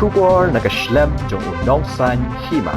Shubor nakaslem jong unongsan hima.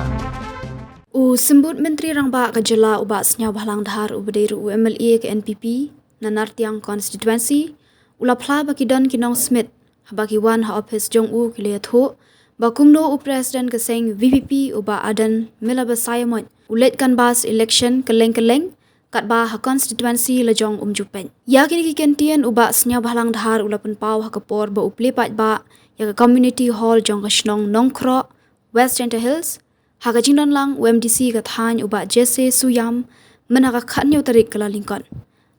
Sembut Menteri Rangba Kajala ubak senyau bahalang dahar ubadiru UMLA ke NPP nanar tiang konstituensi ulapla baki don kinong Smith habaki wan ha office jong kiliatho bakumno Presiden keseng VPP ubak adan milabasayamot ulet kan bas election keleng-keleng kat ba ha konstituensi lejong jupen ya kini kikentian ubak senyau bahalang dahar ulapan pau ha kapor ba uplepat ba ya ke community hall jong kasnong nongkro West Center Hills Haga jingdon lang UMDC kathan uba jese suyam menaka khatnyo tarik kala lingkon.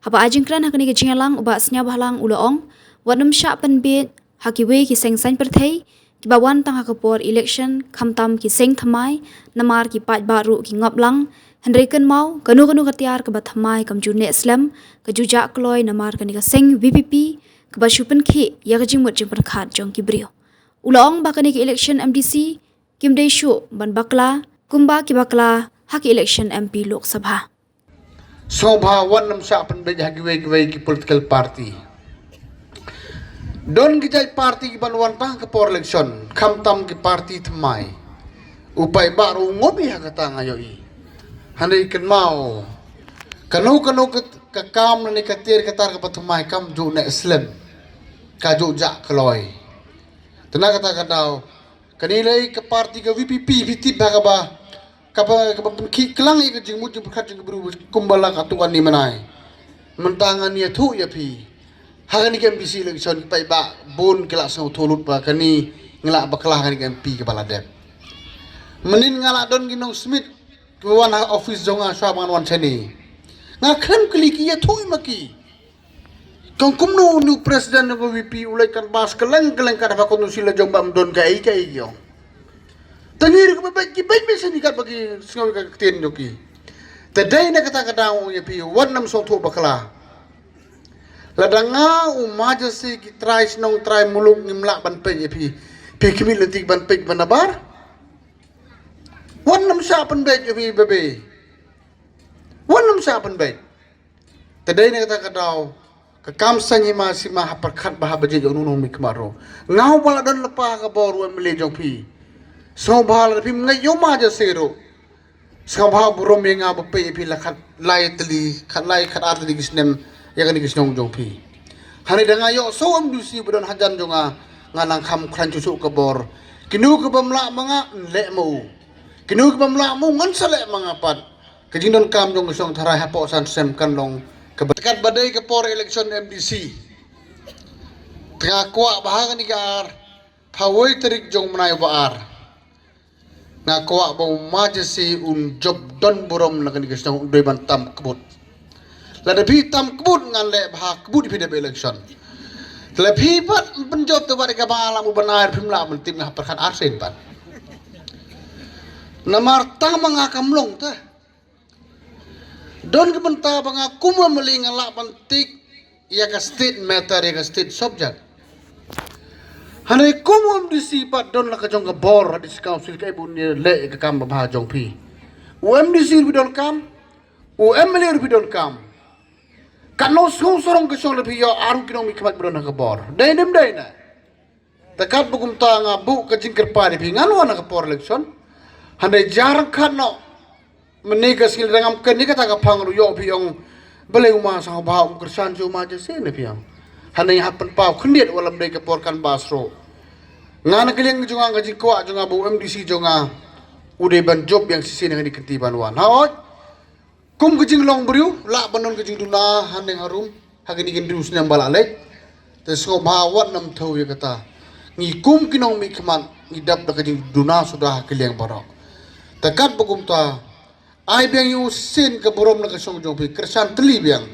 Haba ajingkran hakani ke lang uba snya bahlang uloong wadum sya penbet hakiwe ki seng san perthei ki bawan tang hakapor election khamtam ki seng thamai namar ki pat baru ki ngop lang hendreken mau kanu katiar ke bathamai kamjune islam ke juja kloy namar kani ka seng VPP ke bashupen ki ya ka jingmut jing perkhat jong ki brio. Uloong bakani ki election MDC Kim Deshu ban bakla kumba ki bakla haki election MP Lok Sabha. Sobha wanam sa penbej hagiwe ki political party. Don kijai party ki banwan tang ke por election kamtam ki party tmai. Upai baru ngobi hakata ngayoi. Handai ken mau. Kanu ke kam ni katir katar ke patmai kam ju na Islam. Ka ju ja kloy. Tenaga kata kadau kanilai ke parti ke VPP vitip ba kapa ki kelang ke jingmut jing perkat jing beru kumbala katuan ni manai mentangan ni thu ya pi hagani ke MPC election pai ba bon kelak sau tholut ba kani ngelak baklah kani ke MP ke baladep menin ngalak don ginong Smith ke wan office jonga swabangan wan chani ngakhan kliki ya thu maki kong kumno nu presiden ng VP ulay kan bas keleng kada pa kunu sila jong bam don kai yo tangir ko ba ki mesen ikat bagi singaw ka tin yoki today na kata kadang ya pi wan nam so tho bakla ladanga umaja si ki tries nong try muluk ngimla ban pe ya pi kimi letik ban pe banabar wan nam sa pan be ya pi bebe wan nam sa pan be today na kata kadang Kakam sanyi masih mah perkat bah baje jong nung mikmaro. Ngau bala don lepa ka boru emle jong pi. So bala pi ngayo ma ja sero. Sa bah burom yang ngab pe pi la khat lai tli khat lai khat ar tli gisnem ya kan gisnong jong pi. Hani da ngayo so am dusi budon hajan jonga nganang kham khran cucu ka bor. Kinu ka bamla manga le mo. Kinu ka bamla mo ngan sale manga pat. Kajing don kam jong song tharai hapo san sem kan long kebetulan badai ke por election MDC tengah kuak bahagan igar pawai terik jong menai baar ngakuak bau majesi job don burom nakan ikisnong doi bantam kebut ladapi tam kebut ngan le bahak kebut di election lebih pat penjob tu balik ke malam uban air pimla mentim ngah perkan arsen pat namar tamang akam long teh Don kebenta banga kuma melinga lak bantik ya ka state matter ya ka state subject. Hanai kuma disipat don la ka jong ka bor di council ka ibu ni le ka kam ba jong pi. UMDC bi don kam, UMLA bi don kam. Kano sorong ka song le pi yo aru kinong mi kamat don ka bor. Dai na. Takat bugum ta nga bu ka jingker pa di pi ngano na ka por election. Hanai jarang kano menikah skill dengan kenika tak kapang ruyo piong boleh umah sang bau kersan cuma aja sih ne piong hanai hapen pau kendiat walam dai keporkan basro ngana keleng junga ngaji ko junga bu MDC junga udah ban job yang sisi dengan diketiban wan haot kum kejing long beriu la banon kejing duna hanai harum hagini gendus nyam balalek tes ko bawat nam thau ya kata ngi kum kinong mi keman ngidap da kejing duna sudah keleng barok tekat bugum ta ai biang yu sin ke borom na kasong jong pi kersan teli biang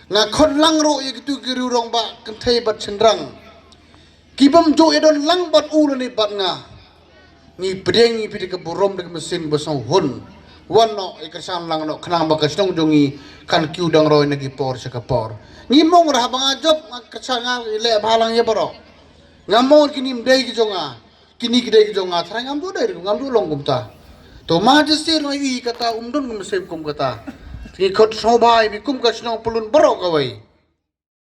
nga khon lang ro ye gitu giru rong ba kenthai bat sendrang kibam jo edon lang bat u ni bat nga ni pedeng ni pi ke borom de mesin basong hun wan no e kersan lang no khnang ba kasong jongi kan kiu dang roi nagi por sa ka por ni mong ra ba job nga kersan nga le balang ye baro ngamon kini mdei ki jonga kini kidei ki jonga thrang ngam do dai ngam do long gumta to majesi no i kata umdon ngum sem kum kata ki khot sobai bi kum ka snong pulun baro kawai